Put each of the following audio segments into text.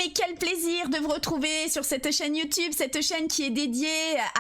mais quel plaisir de vous retrouver sur cette chaîne YouTube, cette chaîne qui est dédiée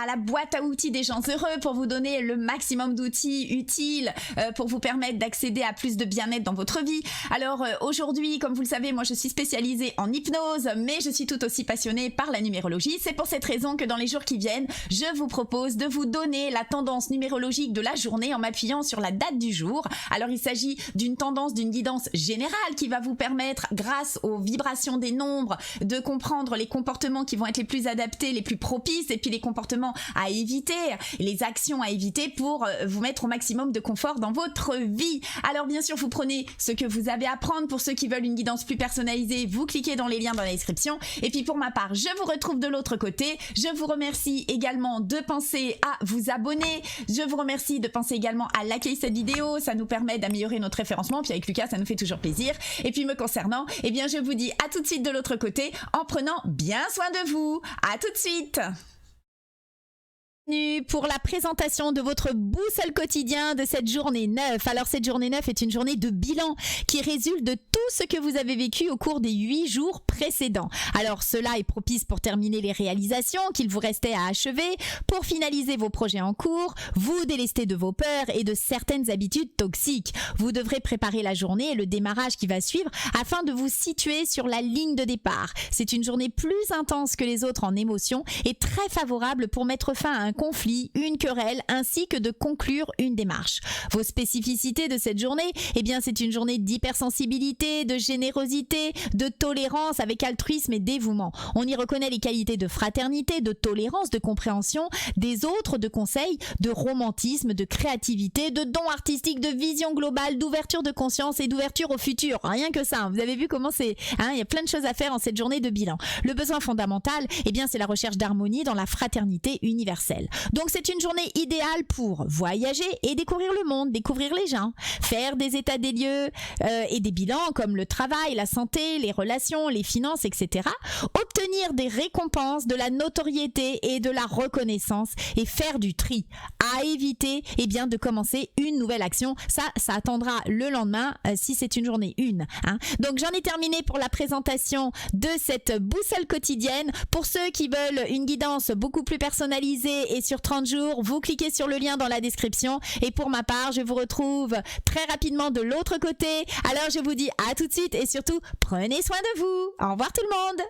à la boîte à outils des gens heureux pour vous donner le maximum d'outils utiles pour vous permettre d'accéder à plus de bien-être dans votre vie. Alors aujourd'hui, comme vous le savez, moi je suis spécialisée en hypnose, mais je suis tout aussi passionnée par la numérologie. C'est pour cette raison que dans les jours qui viennent, je vous propose de vous donner la tendance numérologique de la journée en m'appuyant sur la date du jour. Alors il s'agit d'une tendance, d'une guidance générale qui va vous permettre, grâce aux vibrations des nombres, de comprendre les comportements qui vont être les plus adaptés, les plus propices, et puis les comportements à éviter, les actions à éviter pour vous mettre au maximum de confort dans votre vie. Alors bien sûr, vous prenez ce que vous avez à prendre. Pour ceux qui veulent une guidance plus personnalisée, vous cliquez dans les liens dans la description. Et puis pour ma part, je vous retrouve de l'autre côté. Je vous remercie également de penser à vous abonner. Je vous remercie de penser également à liker cette vidéo. Ça nous permet d'améliorer notre référencement. Puis avec Lucas, ça nous fait toujours plaisir. Et puis me concernant, eh bien je vous dis à tout de suite de l'autre côté en prenant bien soin de vous. À tout de suite. Pour la présentation de votre boussole quotidien de cette journée 9. Alors cette journée 9 est une journée de bilan qui résulte de tout ce que vous avez vécu au cours des 8 jours précédents. Alors cela est propice pour terminer les réalisations qu'il vous restait à achever, pour finaliser vos projets en cours, vous délester de vos peurs et de certaines habitudes toxiques. Vous devrez préparer la journée et le démarrage qui va suivre afin de vous situer sur la ligne de départ. C'est une journée plus intense que les autres en émotions et très favorable pour mettre fin à un conflit, une querelle, ainsi que de conclure une démarche. Vos spécificités de cette journée, eh bien c'est une journée d'hypersensibilité, de générosité, de tolérance avec altruisme et dévouement. On y reconnaît les qualités de fraternité, de tolérance, de compréhension des autres, de conseil, de romantisme, de créativité, de don artistique, de vision globale, d'ouverture de conscience et d'ouverture au futur. Rien que ça, vous avez vu comment c'est, il y a plein de choses à faire en cette journée de bilan. Le besoin fondamental, eh bien c'est la recherche d'harmonie dans la fraternité universelle. Donc c'est une journée idéale pour voyager et découvrir le monde, découvrir les gens, faire des états des lieux et des bilans comme le travail, la santé, les relations, les finances, etc. Obtenir des récompenses, de la notoriété et de la reconnaissance et faire du tri. À éviter bien de commencer une nouvelle action. Ça attendra le lendemain si c'est une journée 1. Donc j'en ai terminé pour la présentation de cette boussole quotidienne. Pour ceux qui veulent une guidance beaucoup plus personnalisée et sur 30 jours, vous cliquez sur le lien dans la description. Et pour ma part, je vous retrouve très rapidement de l'autre côté. Alors je vous dis à tout de suite et surtout, prenez soin de vous. Au revoir tout le monde.